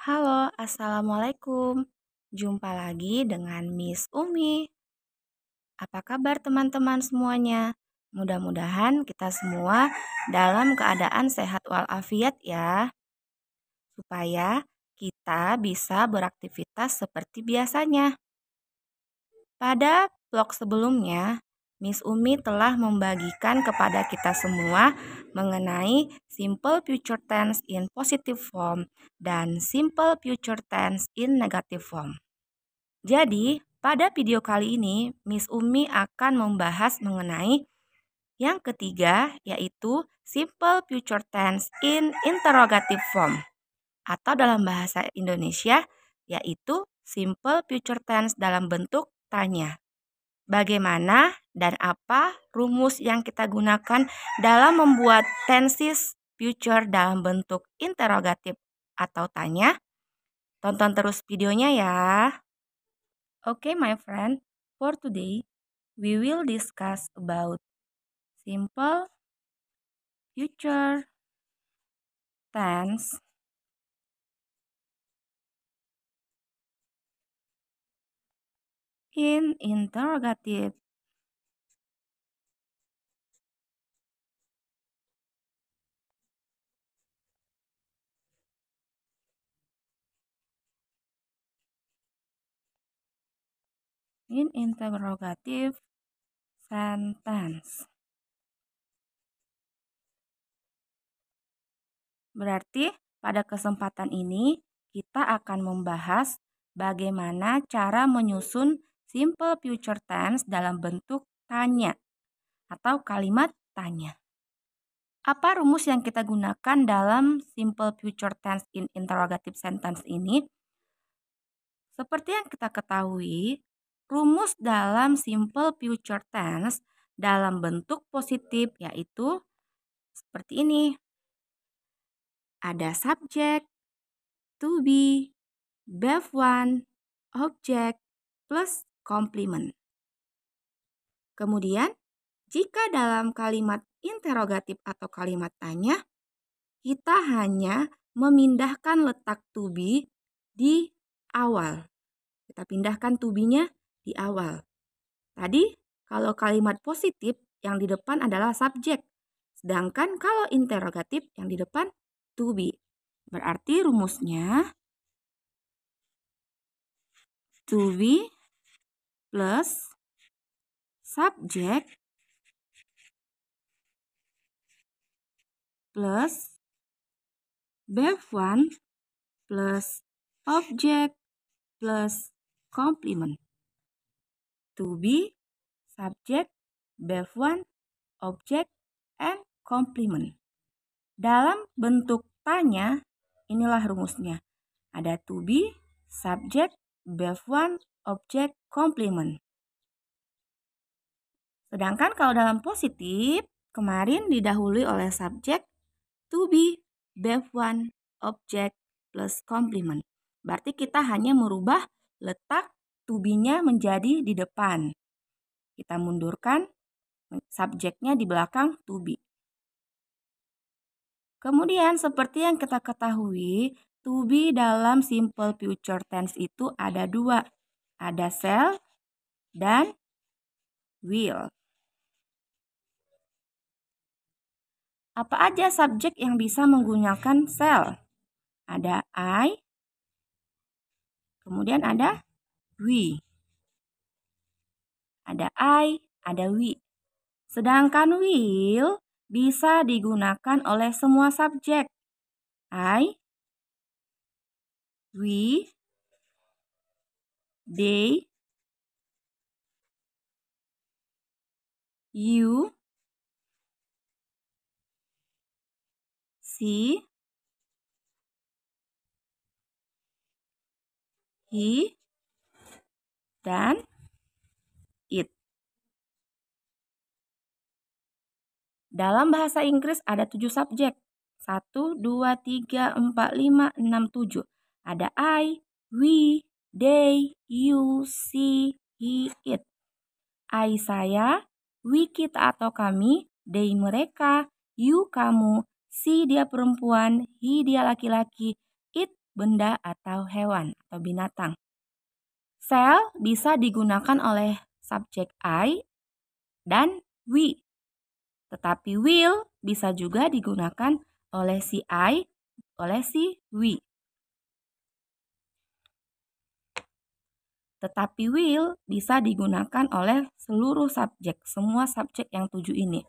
Halo, Assalamualaikum. Jumpa lagi dengan Miss Umi. Apa kabar teman-teman semuanya? Mudah-mudahan kita semua dalam keadaan sehat walafiat ya, supaya kita bisa beraktivitas seperti biasanya. Pada vlog sebelumnya, Miss Umi telah membagikan kepada kita semua mengenai simple future tense in positive form dan simple future tense in negative form. Jadi, pada video kali ini, Miss Umi akan membahas mengenai yang ketiga, yaitu simple future tense in interrogative form, atau dalam bahasa Indonesia, yaitu simple future tense dalam bentuk tanya. Bagaimana dan apa rumus yang kita gunakan dalam membuat tenses future dalam bentuk interrogatif atau tanya? Tonton terus videonya ya. Okay, my friend, for today we will discuss about simple future tense in interrogative sentence. Berarti pada kesempatan ini kita akan membahas bagaimana cara menyusun simple future tense dalam bentuk tanya atau kalimat tanya. Apa rumus yang kita gunakan dalam simple future tense in interrogative sentence ini? Seperti yang kita ketahui, rumus dalam simple future tense dalam bentuk positif yaitu seperti ini. Ada subjek, to be, verb 1, object, plus complement. Kemudian, jika dalam kalimat interrogatif atau kalimat tanya, kita hanya memindahkan letak to be di awal. Kita pindahkan to be-nya di awal. Tadi, kalau kalimat positif yang di depan adalah subjek. Sedangkan kalau interrogatif yang di depan to be. Berarti rumusnya to be plus subjek plus verb 1 plus object plus complement. To be, subject, verb 1, object, and complement. Dalam bentuk tanya, inilah rumusnya. Ada to be, subject, verb 1, object, complement. Sedangkan kalau dalam positif, kemarin didahului oleh subjek, to be, verb 1, object, plus complement. Berarti kita hanya merubah letak to be-nya menjadi di depan. Kita mundurkan subjeknya di belakang to be. Kemudian seperti yang kita ketahui, to be dalam simple future tense itu ada dua. Ada shall dan will. Apa aja subjek yang bisa menggunakan shall? Ada I, kemudian ada we. Ada I, ada we. Sedangkan will bisa digunakan oleh semua subjek. I, we, they, you, she, he, dan it. Dalam bahasa Inggris ada 7 subjek. 1, 2, 3, 4, 5, 6, 7. Ada I, we, they, you, she, he, it. I saya, we kita atau kami, they mereka, you kamu, she dia perempuan, he dia laki-laki, it benda atau hewan atau binatang. Shall bisa digunakan oleh subjek I dan we. Tetapi will bisa juga digunakan oleh si I, oleh si we. Tetapi will bisa digunakan oleh seluruh subjek, semua subjek yang 7 ini.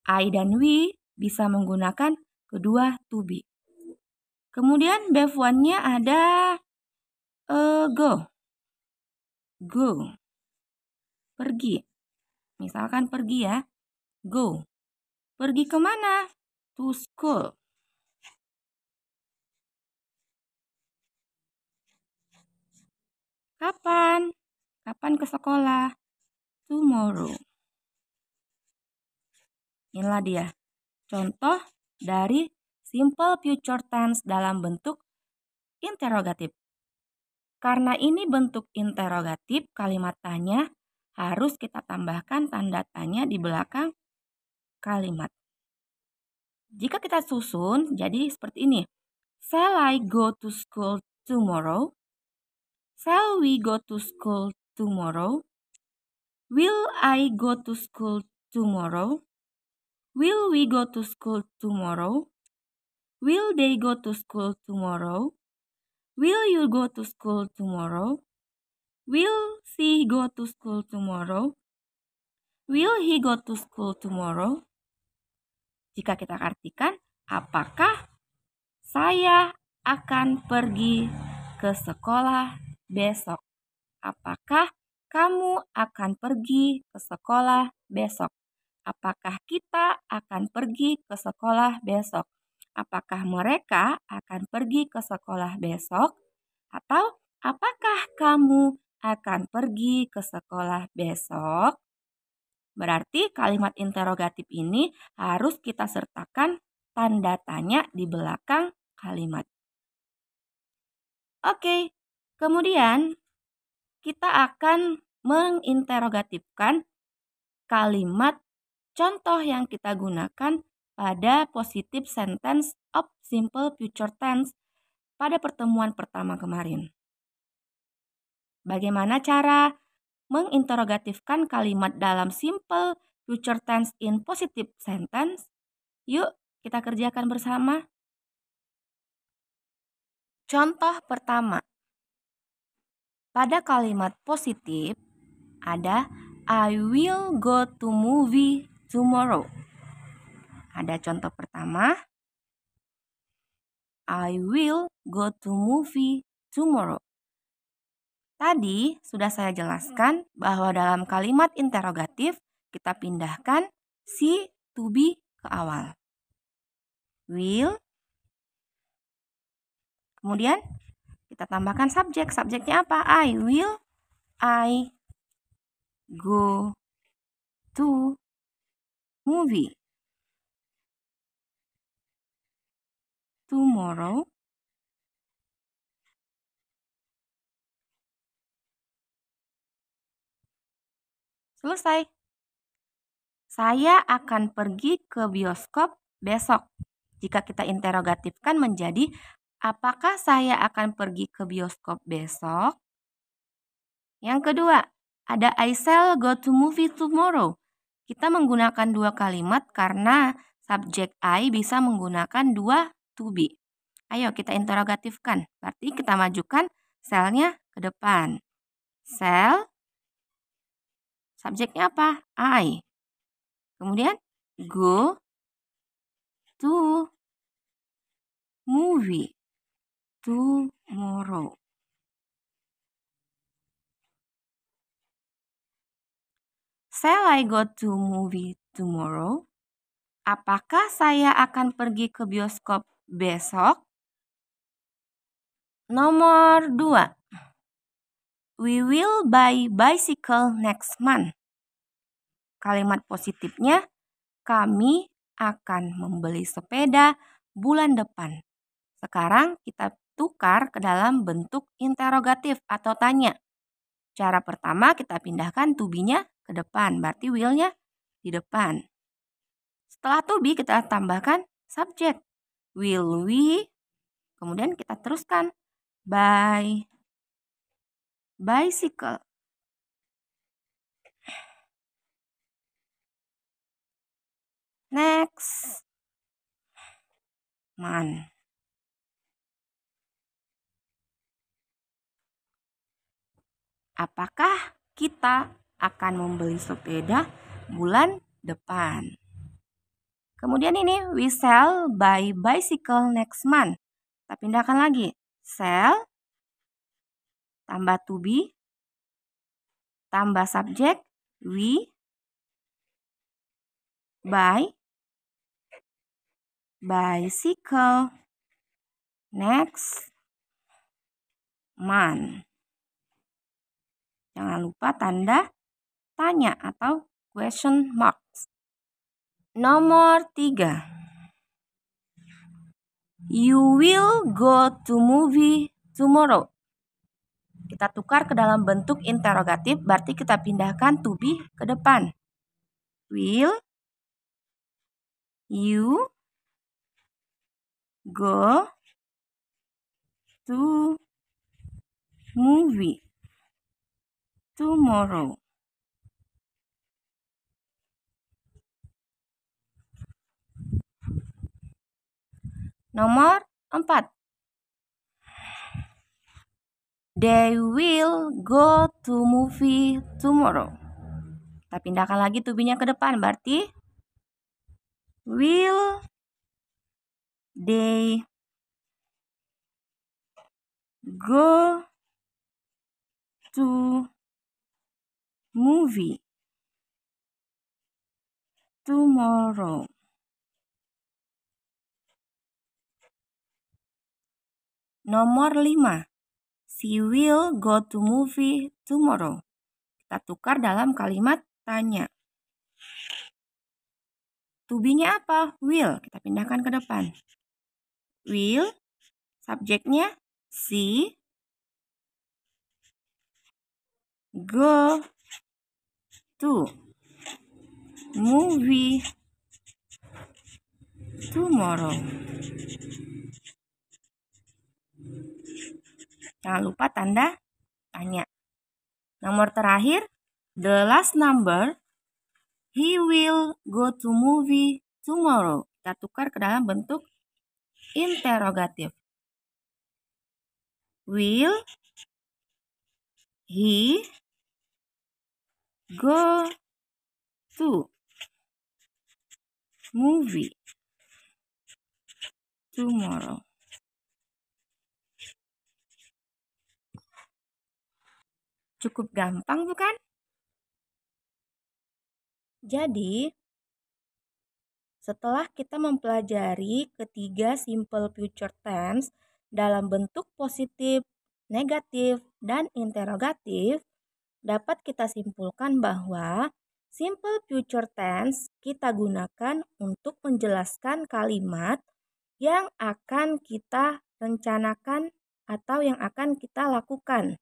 I dan we bisa menggunakan kedua to be. Kemudian bev 1-nya ada go. Go. Pergi. Misalkan pergi ya. Go. Pergi kemana? To school. Kapan? Kapan ke sekolah? Tomorrow. Inilah dia contoh dari simple future tense dalam bentuk interrogatif. Karena ini bentuk interrogatif, kalimat tanya harus kita tambahkan tanda tanya di belakang kalimat. Jika kita susun, jadi seperti ini. Shall I go to school tomorrow? Shall we go to school tomorrow? Will I go to school tomorrow? Will we go to school tomorrow? Will they go to school tomorrow? Will you go to school tomorrow? Will she go to school tomorrow? Will he go to school tomorrow? Jika kita artikan, apakah saya akan pergi ke sekolah besok? Apakah kamu akan pergi ke sekolah besok? Apakah kita akan pergi ke sekolah besok? Apakah mereka akan pergi ke sekolah besok? Atau apakah kamu akan pergi ke sekolah besok? Berarti kalimat interrogatif ini harus kita sertakan tanda tanya di belakang kalimat. Oke, kemudian kita akan menginterogatifkan kalimat contoh yang kita gunakan pada positive sentence of simple future tense pada pertemuan pertama kemarin. Bagaimana cara menginterogatifkan kalimat dalam simple future tense in positive sentence? Yuk, kita kerjakan bersama. Contoh pertama. Pada kalimat positif ada I will go to movie tomorrow. Ada contoh pertama. I will go to movie tomorrow. Tadi sudah saya jelaskan bahwa dalam kalimat interrogatif kita pindahkan si to be ke awal. Will. Kemudian kita tambahkan subjek. Subjeknya apa? I will. I go to movie tomorrow. Selesai. Saya akan pergi ke bioskop besok. Jika kita interrogatifkan menjadi apakah saya akan pergi ke bioskop besok? Yang kedua, ada I shall go to movie tomorrow. Kita menggunakan dua kalimat karena subjek I bisa menggunakan dua to be. Ayo kita interrogatifkan. Berarti kita majukan shall-nya ke depan. Shall, subjeknya apa? I. Kemudian go to movie tomorrow. Shall I go to movie tomorrow? Apakah saya akan pergi ke bioskop besok? Nomor 2. We will buy bicycle next month. Kalimat positifnya, kami akan membeli sepeda bulan depan. Sekarang kita tukar ke dalam bentuk interrogatif atau tanya. Cara pertama kita pindahkan to be-nya ke depan, berarti will-nya di depan. Setelah to be kita tambahkan subjek. Will we, Kemudian kita teruskan. Bicycle. Next month. Apakah kita akan membeli sepeda bulan depan? Kemudian ini, we shall buy bicycle next month. Kita pindahkan lagi. Shall tambah to be tambah subjek we, buy bicycle next month. Jangan lupa tanda tanya atau question marks. Nomor 3. You will go to movie tomorrow. Kita tukar ke dalam bentuk interogatif, berarti kita pindahkan to be ke depan. Will you go to movie tomorrow? Nomor 4. They will go to movie tomorrow. Kita pindahkan lagi to be-nya ke depan, berarti will they go to movie tomorrow. Nomor 5. She will go to movie tomorrow. Kita tukar dalam kalimat tanya. To be-nya apa? Will. Kita pindahkan ke depan. Will. Subjeknya she. Go to movie tomorrow. Jangan lupa tanda tanya. Nomor terakhir, the last number, he will go to movie tomorrow. Kita tukar ke dalam bentuk interogatif. Will he go to movie tomorrow? Cukup gampang, bukan? Jadi, setelah kita mempelajari ketiga simple future tense dalam bentuk positif, negatif, dan interogatif, dapat kita simpulkan bahwa simple future tense kita gunakan untuk menjelaskan kalimat yang akan kita rencanakan atau yang akan kita lakukan.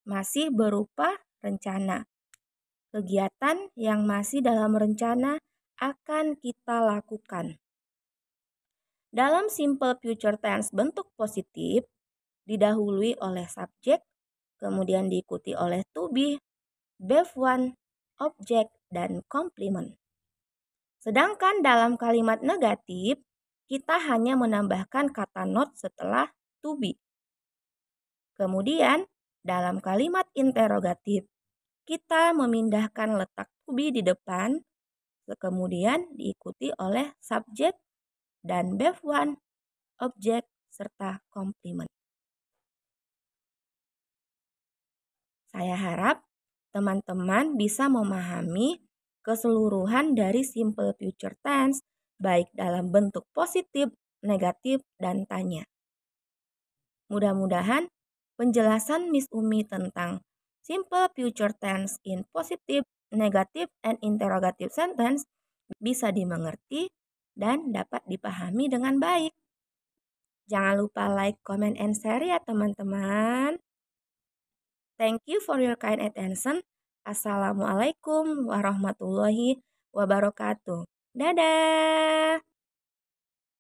Masih berupa rencana. Kegiatan yang masih dalam rencana akan kita lakukan. Dalam simple future tense bentuk positif, didahului oleh subjek, kemudian diikuti oleh to be, verb one, objek, dan complement. Sedangkan dalam kalimat negatif, kita hanya menambahkan kata not setelah to be. Kemudian, dalam kalimat interogatif, kita memindahkan letak to be di depan, kemudian diikuti oleh subjek dan verb one, objek, serta complement. Saya harap teman-teman bisa memahami keseluruhan dari simple future tense, baik dalam bentuk positif, negatif, dan tanya. Mudah-mudahan penjelasan Miss Umi tentang simple future tense in positive, negative, and interrogative sentence bisa dimengerti dan dapat dipahami dengan baik. Jangan lupa like, comment, and share ya teman-teman. Thank you for your kind attention. Assalamualaikum warahmatullahi wabarakatuh. Dadah!